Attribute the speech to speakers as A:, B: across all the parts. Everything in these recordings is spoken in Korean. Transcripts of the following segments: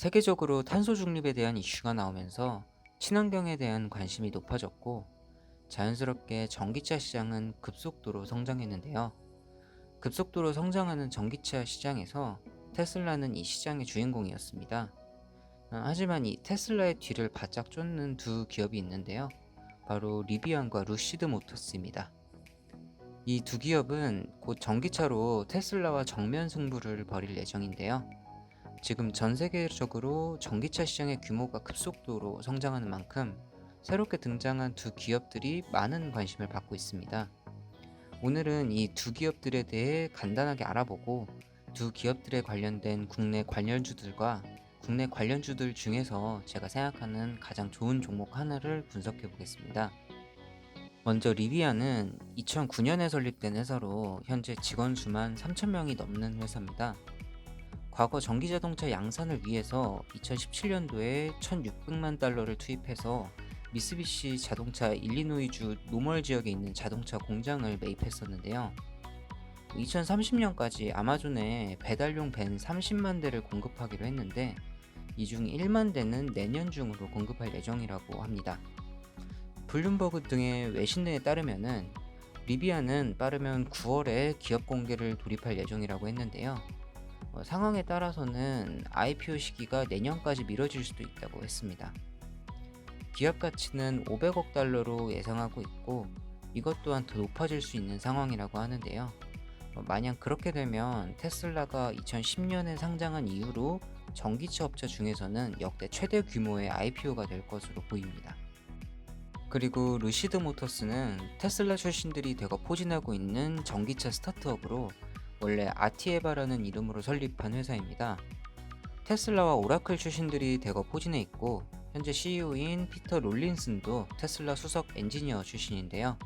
A: 세계적으로 탄소 중립에 대한 이슈가 나오면서 친환경에 대한 관심이 높아졌고, 자연스럽게 전기차 시장은 급속도로 성장했는데요. 급속도로 성장하는 전기차 시장에서 테슬라는 이 시장의 주인공이었습니다. 하지만 이 테슬라의 뒤를 바짝 쫓는 두 기업이 있는데요. 바로 리비안과 루시드 모터스입니다. 이 두 기업은 곧 전기차로 테슬라와 정면 승부를 벌일 예정인데요. 지금 전 세계적으로 전기차 시장의 규모가 급속도로 성장하는 만큼 새롭게 등장한 두 기업들이 많은 관심을 받고 있습니다. 오늘은 이 두 기업들에 대해 간단하게 알아보고, 두 기업들에 관련된 국내 관련주들과 국내 관련주들 중에서 제가 생각하는 가장 좋은 종목 하나를 분석해 보겠습니다. 먼저 리비아는 2009년에 설립된 회사로 현재 직원 수만 3,000명이 넘는 회사입니다. 과거 전기자동차 양산을 위해서 2017년도에 1,600만 달러를 투입해서 미쓰비시 자동차 일리노이주 노멀 지역에 있는 자동차 공장을 매입했었는데요. 2030년까지 아마존에 배달용 밴 30만 대를 공급하기로 했는데, 이 중 1만 대는 내년 중으로 공급할 예정이라고 합니다. 블룸버그 등의 외신 등에 따르면은 리비아는 빠르면 9월에 기업 공개를 돌입할 예정이라고 했는데요. 상황에 따라서는 IPO 시기가 내년까지 미뤄질 수도 있다고 했습니다. 기업 가치는 500억 달러로 예상하고 있고, 이것 또한 더 높아질 수 있는 상황이라고 하는데요. 만약 그렇게 되면 테슬라가 2010년에 상장한 이후로 전기차 업체 중에서는 역대 최대 규모의 IPO가 될 것으로 보입니다. 그리고 루시드 모터스는 테슬라 출신들이 대거 포진하고 있는 전기차 스타트업으로 원래 아티에바라는 이름으로 설립한 회사입니다. 테슬라와 오라클 출신들이 대거 포진해 있고, 현재 CEO인 피터 롤린슨도 테슬라 수석 엔지니어 출신인데요.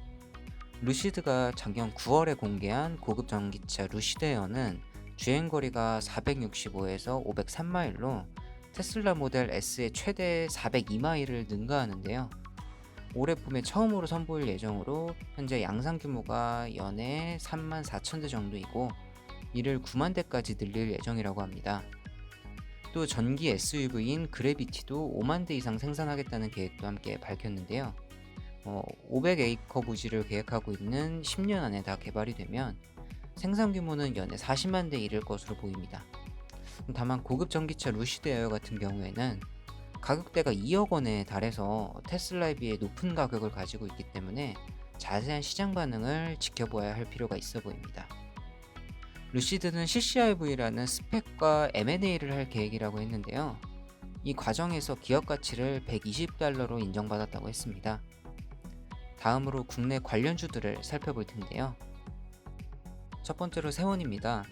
A: 루시드가 작년 9월에 공개한 고급 전기차 루시드 에어는 주행거리가 465에서 503마일로 테슬라 모델 S의 최대 402마일을 능가하는데요. 올해 봄에 처음으로 선보일 예정으로 현재 양산 규모가 연에 3만 4천 대 정도이고, 이를 9만 대까지 늘릴 예정이라고 합니다. 또 전기 SUV인 그래비티도 5만 대 이상 생산하겠다는 계획도 함께 밝혔는데요. 500에이커 부지를 계획하고 있는 10년 안에 다 개발이 되면 생산 규모는 연에 40만 대에 이를 것으로 보입니다. 다만 고급 전기차 루시드 에어 같은 경우에는 가격대가 2억 원에 달해서 테슬라에 비해 높은 가격을 가지고 있기 때문에 자세한 시장 반응을 지켜봐야 할 필요가 있어 보입니다. 루시드는 CCIV라는 스펙과 M&A를 할 계획이라고 했는데요. 이 과정에서 기업 가치를 120달러로 인정받았다고 했습니다. 다음으로 국내 관련주들을 살펴볼 텐데요. 첫 번째로 세원입니다.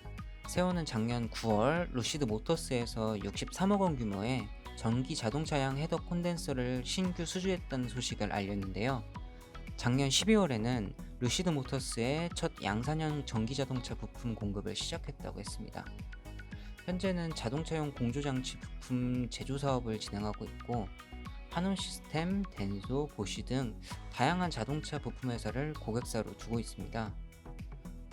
A: 세원은 작년 9월 루시드 모터스에서 63억 원 규모의 전기 자동차용 헤더 콘덴서를 신규 수주했다는 소식을 알렸는데요. 작년 12월에는 루시드 모터스의 첫 양산형 전기자동차 부품 공급을 시작했다고 했습니다. 현재는 자동차용 공조장치 부품 제조 사업을 진행하고 있고, 하논 시스템, 덴소, 보쉬 등 다양한 자동차 부품 회사를 고객사로 두고 있습니다.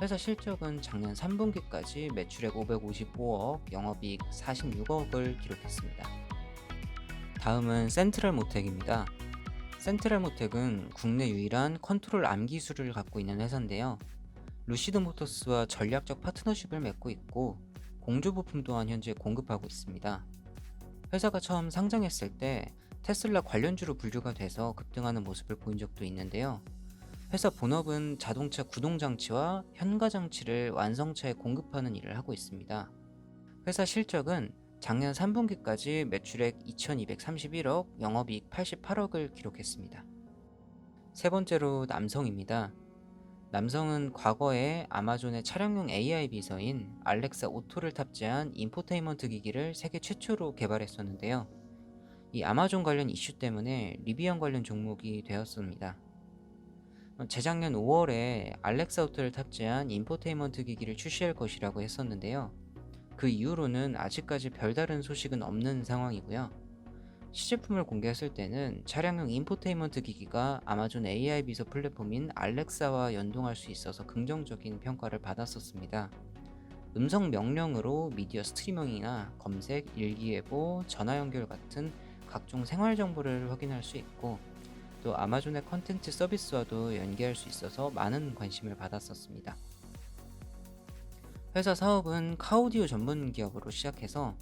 A: 회사 실적은 작년 3분기까지 매출액 555억, 영업이익 46억을 기록했습니다. 다음은 센트럴 모텍입니다. 센트럴 모텍은 국내 유일한 컨트롤 암 기술을 갖고 있는 회사인데요. 루시드 모터스와 전략적 파트너십을 맺고 있고, 공조 부품 또한 현재 공급하고 있습니다. 회사가 처음 상장했을 때 테슬라 관련주로 분류가 돼서 급등하는 모습을 보인 적도 있는데요. 회사 본업은 자동차 구동장치와 현가장치를 완성차에 공급하는 일을 하고 있습니다. 회사 실적은 작년 3분기까지 매출액 2231억, 영업이익 88억을 기록했습니다. 세 번째로 남성입니다. 남성은 과거에 아마존의 차량용 AI 비서인 알렉사 오토를 탑재한 인포테인먼트 기기를 세계 최초로 개발했었는데요. 이 아마존 관련 이슈 때문에 리비안 관련 종목이 되었습니다. 재작년 5월에 알렉사 오토를 탑재한 인포테인먼트 기기를 출시할 것이라고 했었는데요. 그 이후로는 아직까지 별다른 소식은 없는 상황이고요. 시제품을 공개했을 때는 차량용 인포테인먼트 기기가 아마존 AI 비서 플랫폼인 알렉사와 연동할 수 있어서 긍정적인 평가를 받았었습니다. 음성 명령으로 미디어 스트리밍이나 검색, 일기예보, 전화 연결 같은 각종 생활 정보를 확인할 수 있고, 또 아마존의 컨텐츠 서비스와도 연계할 수 있어서 많은 관심을 받았었습니다. 회사 사업은 카오디오 전문 기업으로 시작해서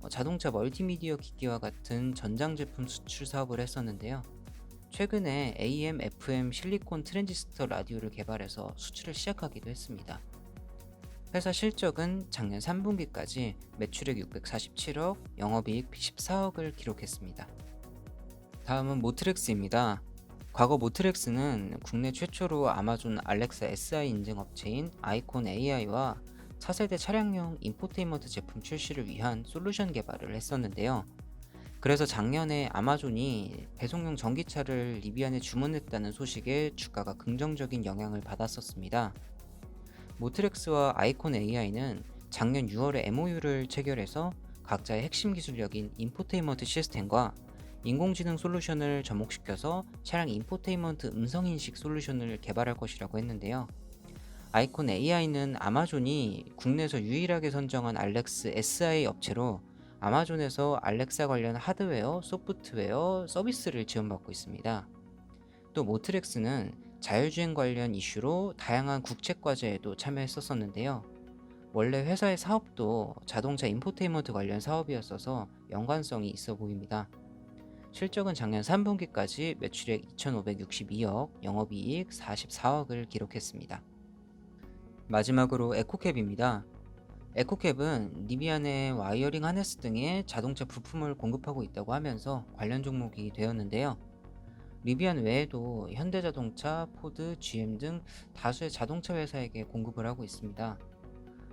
A: 자동차 멀티미디어 기기와 같은 전장제품 수출 사업을 했었는데요. 최근에 AM, FM 실리콘 트랜지스터 라디오를 개발해서 수출을 시작하기도 했습니다. 회사 실적은 작년 3분기까지 매출액 647억, 영업이익 14억을 기록했습니다. 다음은 모트렉스입니다. 과거 모트렉스는 국내 최초로 아마존 알렉사 SI 인증 업체인 아이콘 AI와 차세대 차량용 인포테인먼트 제품 출시를 위한 솔루션 개발을 했었는데요. 그래서 작년에 아마존이 배송용 전기차를 리비안에 주문했다는 소식에 주가가 긍정적인 영향을 받았었습니다. 모트렉스와 아이콘 AI는 작년 6월에 MOU를 체결해서 각자의 핵심 기술력인 인포테인먼트 시스템과 인공지능 솔루션을 접목시켜서 차량 인포테인먼트 음성인식 솔루션을 개발할 것이라고 했는데요. 아이콘 AI는 아마존이 국내에서 유일하게 선정한 알렉스 SI 업체로 아마존에서 알렉사 관련 하드웨어, 소프트웨어, 서비스를 지원받고 있습니다. 또 모트렉스는 자율주행 관련 이슈로 다양한 국책과제에도 참여했었는데요. 원래 회사의 사업도 자동차 인포테인먼트 관련 사업이었어서 연관성이 있어 보입니다. 실적은 작년 3분기까지 매출액 2,562억, 영업이익 44억을 기록했습니다. 마지막으로 에코캡입니다. 에코캡은 리비안의 와이어링 하네스 등의 자동차 부품을 공급하고 있다고 하면서 관련 종목이 되었는데요. 리비안 외에도 현대자동차, 포드, GM 등 다수의 자동차 회사에게 공급을 하고 있습니다.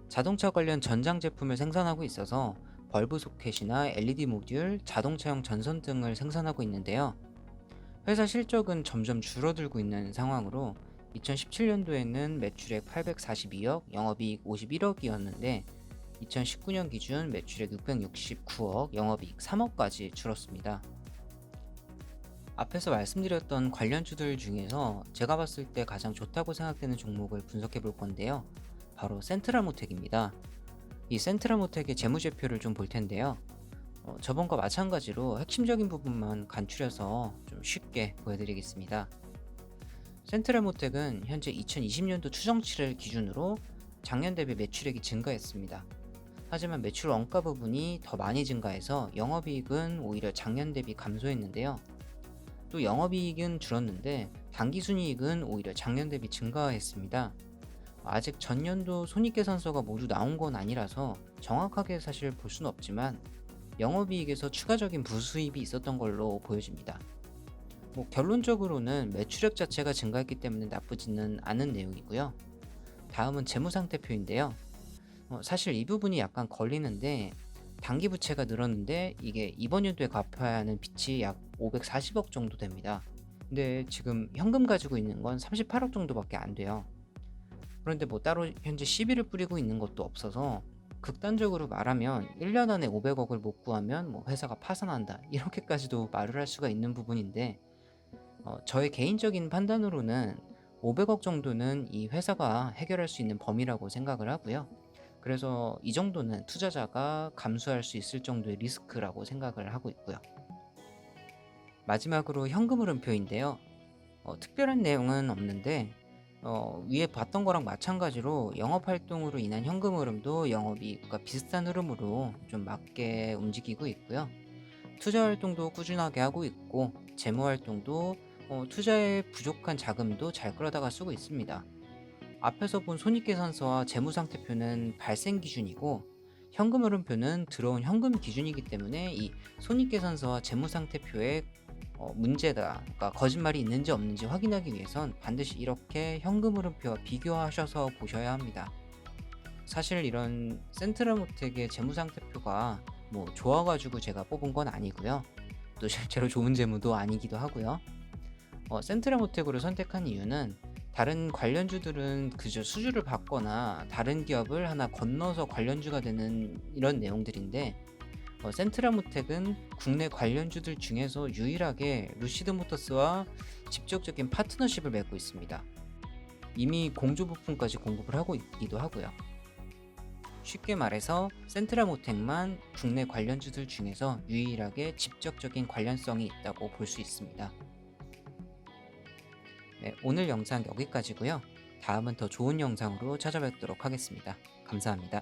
A: 자동차 관련 전장 제품을 생산하고 있어서 벌브 소켓이나 LED 모듈, 자동차용 전선 등을 생산하고 있는데요. 회사 실적은 점점 줄어들고 있는 상황으로 2017년도에는 매출액 842억, 영업이익 51억이었는데 2019년 기준 매출액 669억, 영업이익 3억까지 줄었습니다. 앞에서 말씀드렸던 관련주들 중에서 제가 봤을 때 가장 좋다고 생각되는 종목을 분석해 볼 건데요. 바로 센트라모텍입니다. 이 센트라모텍의 재무제표를 좀 볼 텐데요. 저번과 마찬가지로 핵심적인 부분만 간추려서 좀 쉽게 보여드리겠습니다. 센트라모텍은 현재 2020년도 추정치를 기준으로 작년 대비 매출액이 증가했습니다. 하지만 매출 원가 부분이 더 많이 증가해서 영업이익은 오히려 작년 대비 감소했는데요. 또 영업이익은 줄었는데 당기순이익은 오히려 작년 대비 증가했습니다. 아직 전년도 손익계산서가 모두 나온 건 아니라서 정확하게 사실 볼 수는 없지만 영업이익에서 추가적인 부수입이 있었던 걸로 보여집니다. 결론적으로는 매출액 자체가 증가했기 때문에 나쁘지는 않은 내용이고요. 다음은 재무상태표인데요. 사실 이 부분이 약간 걸리는데 단기 부채가 늘었는데 이게 이번 연도에 갚아야 하는 빚이 약 540억 정도 됩니다. 근데 지금 현금 가지고 있는 건 38억 정도밖에 안 돼요. 그런데 따로 현재 시비를 뿌리고 있는 것도 없어서 극단적으로 말하면 1년 안에 500억을 못 구하면 회사가 파산한다 이렇게까지도 말을 할 수가 있는 부분인데 저의 개인적인 판단으로는 500억 정도는 이 회사가 해결할 수 있는 범위라고 생각을 하고요. 그래서 이 정도는 투자자가 감수할 수 있을 정도의 리스크라고 생각을 하고 있고요. 마지막으로 현금 흐름표인데요. 특별한 내용은 없는데 위에 봤던 거랑 마찬가지로 영업활동으로 인한 현금 흐름도 영업이익과 비슷한 흐름으로 좀 맞게 움직이고 있고요. 투자활동도 꾸준하게 하고 있고 재무활동도 투자에 부족한 자금도 잘 끌어다가 쓰고 있습니다. 앞에서 본 손익계산서와 재무상태표는 발생 기준이고 현금 흐름표는 들어온 현금 기준이기 때문에 이 손익계산서와 재무상태표에 문제다, 그러니까 거짓말이 있는지 없는지 확인하기 위해선 반드시 이렇게 현금 흐름표와 비교하셔서 보셔야 합니다. 사실 이런 센트라모텍의 재무상태표가 좋아가지고 제가 뽑은 건 아니고요. 또 실제로 좋은 재무도 아니기도 하고요. 센트라모텍으로 선택한 이유는 다른 관련주들은 그저 수주를 받거나 다른 기업을 하나 건너서 관련주가 되는 이런 내용들인데 센트라모텍은 국내 관련주들 중에서 유일하게 루시드모터스와 직접적인 파트너십을 맺고 있습니다. 이미 공조 부품까지 공급을 하고 있기도 하고요. 쉽게 말해서 센트라모텍만 국내 관련주들 중에서 유일하게 직접적인 관련성이 있다고 볼 수 있습니다. 네, 오늘 영상 여기까지고요. 다음은 더 좋은 영상으로 찾아뵙도록 하겠습니다. 감사합니다.